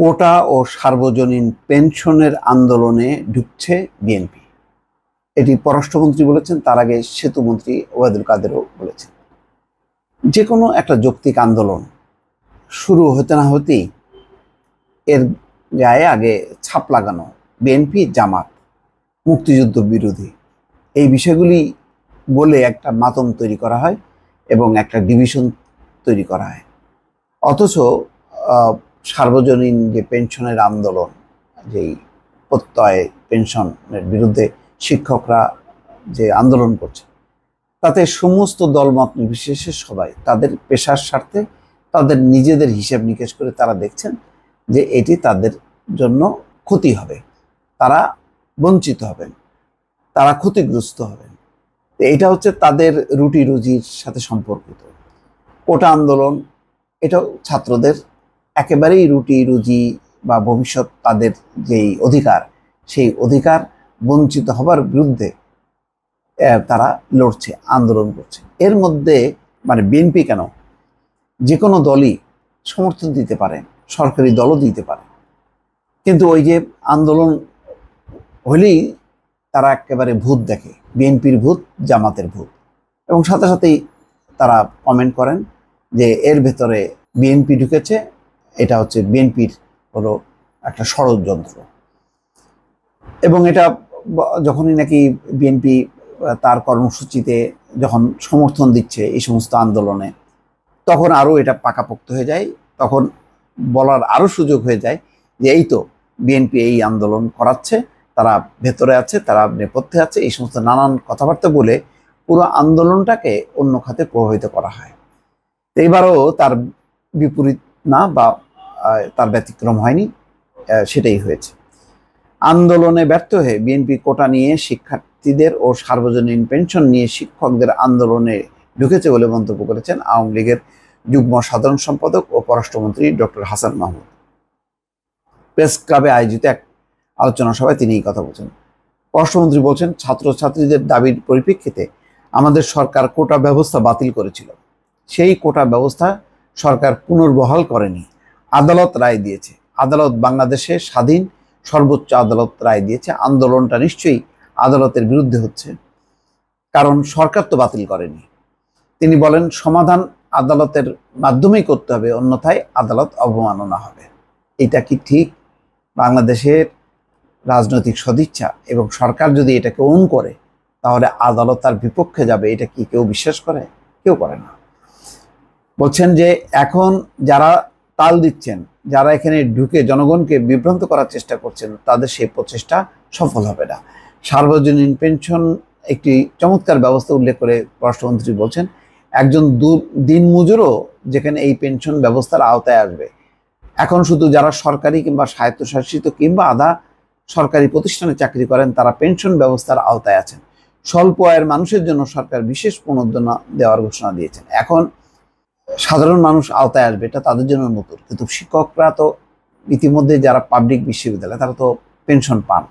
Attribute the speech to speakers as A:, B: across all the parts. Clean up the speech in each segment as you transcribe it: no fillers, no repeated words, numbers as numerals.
A: কোটা ও সার্বজনীন পেনশনের আন্দোলনে ঢুকছে বিএনপি। এটি পররাষ্ট্রমন্ত্রী বলেছেন, তার আগে সেতুমন্ত্রী ওবায়দুল কাদেরও বলেছেন। যে কোনো একটা যৌক্তিক আন্দোলন শুরু হতে না হতেই এর গায়ে আগে ছাপ লাগানো বিএনপি, জামাত, মুক্তিযুদ্ধ বিরোধী, এই বিষয়গুলি বলে একটা মাতম তৈরি করা হয় এবং একটা ডিভিশন তৈরি করা হয়। অথচ সার্বজনীন যে পেনশনের আন্দোলন, যেই প্রত্যয় পেনশনের বিরুদ্ধে শিক্ষকরা যে আন্দোলন করছে, তাতে সমস্ত দলমত নির্বিশেষে সবাই তাদের পেশার স্বার্থে তাদের নিজেদের হিসাব নিকেশ করে তারা দেখছেন যে এটি তাদের জন্য ক্ষতি হবে, তারা বঞ্চিত হবেন, তারা ক্ষতিগ্রস্ত হবেন। এটা হচ্ছে তাদের রুটি রুজির সাথে সম্পর্কিত। কোটা আন্দোলন এটাও ছাত্রদের একেবারেই রুটি রুজি বা ভবিষ্যৎ, তাদের যেই অধিকার, সেই অধিকার বঞ্চিত হবার বিরুদ্ধে তারা লড়ছে, আন্দোলন করছে। এর মধ্যে বিএনপি কেন, যে কোনো দলই সমর্থন দিতে পারে, সরকারি দলও দিতে পারে, কিন্তু ওই যে আন্দোলন হলেই তারা একেবারে ভূত দেখে, বিএনপির ভূত, জামাতের ভূত, এবং সাথে সাথেই তারা কমেন্ট করেন যে এর ভেতরে বিএনপি ঢুকেছে, এটা হচ্ছে বিএনপির হলো একটা ষড়যন্ত্র। এবং এটা যখনই নাকি বিএনপি তার কর্মসূচিতে যখন সমর্থন দিচ্ছে এই সমস্ত আন্দোলনে, তখন আরও এটা পাকাপোক্ত হয়ে যায়, তখন বলার আরও সুযোগ হয়ে যায় যে এই তো বিএনপি এই আন্দোলন করাচ্ছে, তারা ভেতরে আছে, তারা নেপথ্যে আছে, এই সমস্ত নানান কথাবার্তা বলে পুরো আন্দোলনটাকে অন্য খাতে প্রভাবিত করা হয়। এবারও তার বিপরীত না, বা তার ব্যতিক্রম হয়নি, সেটাই হয়েছে। আন্দোলনে ব্যর্থ হয়ে বিএনপি কোটা নিয়ে শিক্ষার্থীদের ও সার্বজনীন পেনশন নিয়ে শিক্ষকদের আন্দোলনে ঢুকেছে বলে মন্তব্য করেছেন আওয়ামী লীগের যুগ্ম সাধারণ সম্পাদক ও পররাষ্ট্রমন্ত্রী ডক্টর হাসান মাহমুদ। প্রেস ক্লাবে আয়োজিত এক আলোচনা সভায় তিনি এই কথা বলছেন। পররাষ্ট্রমন্ত্রী বলছেন, ছাত্রছাত্রীদের দাবির পরিপ্রেক্ষিতে আমাদের সরকার কোটা ব্যবস্থা বাতিল করেছিল। সেই কোটা ব্যবস্থা সরকার পুনর্বহাল করেনি, আদালত রায় দিয়েছে। আদালত বাংলাদেশে স্বাধীন সর্বোচ্চ আদালত রায় দিয়েছে। আন্দোলনটা নিশ্চয়ই আদালতের বিরুদ্ধে হচ্ছে, কারণ সরকার তো বাতিল করেনি। তিনি বলেন, সমাধান আদালতের মাধ্যমেই করতে হবে, অন্যথায় আদালত অবমাননা হবে। এটা কি ঠিক? বাংলাদেশের রাজনৈতিক সদিচ্ছা এবং সরকার যদি এটাকে ওন করে, তাহলে আদালত তার বিপক্ষে যাবে, এটা কি কেউ বিশ্বাস করে? কেউ করে না। বলছেন যে এখন যারা তাল দিচ্ছেন, যারা এখানে ঢুকে জনগণকে বিভ্রান্ত করার চেষ্টা করছেন, তাদের সেই প্রচেষ্টা সফল হবে না। সার্বজনীন পেনশন একটি চমৎকার ব্যবস্থা উল্লেখ করে পররাষ্ট্রমন্ত্রী বলছেন, একজন দিনমজুরও যেখানে এই পেনশন ব্যবস্থার আওতায় আসবে। এখন শুধু যারা সরকারি কিংবা স্বায়ত্তশাসিত কিংবা আধা সরকারি প্রতিষ্ঠানে চাকরি করেন, তারা পেনশন ব্যবস্থার আওতায় আছেন। স্বল্প আয়ের মানুষের জন্য সরকার বিশেষ প্রণোদনা দেওয়ার ঘোষণা দিয়েছেন। এখন সাধারণ মানুষ আওতায় আসবে, এটা তাদের জন্য নতুন, কিন্তু শিক্ষকরা তো ইতিমধ্যে যারা পাবলিক বিশ্ববিদ্যালয়, তারা তো পেনশন পান।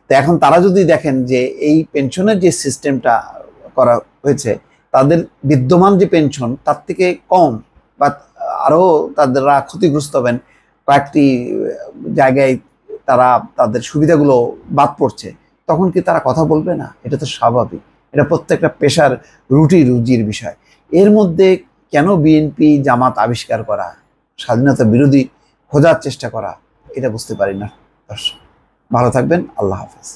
A: তো এখন তারা যদি দেখেন যে এই পেনশনের যে সিস্টেমটা করা হয়েছে, তাদের বিদ্যমান যে পেনশন তার থেকে কম বা আরও তারা ক্ষতিগ্রস্ত হবেন, কয়েকটি জায়গায় তারা তাদের সুবিধাগুলো বাদ পড়ছে, তখন কি তারা কথা বলবে না? এটা তো স্বাভাবিক, এটা প্রত্যেকটা পেশার রুটি রুজির বিষয়। এর মধ্যে কেন বিএনপি, জামাত আবিষ্কার করা, স্বাধীনতা বিরোধী খোঁজার চেষ্টা করা, এটা বুঝতে পারি না। ভালো থাকবেন, আল্লাহ হাফেজ।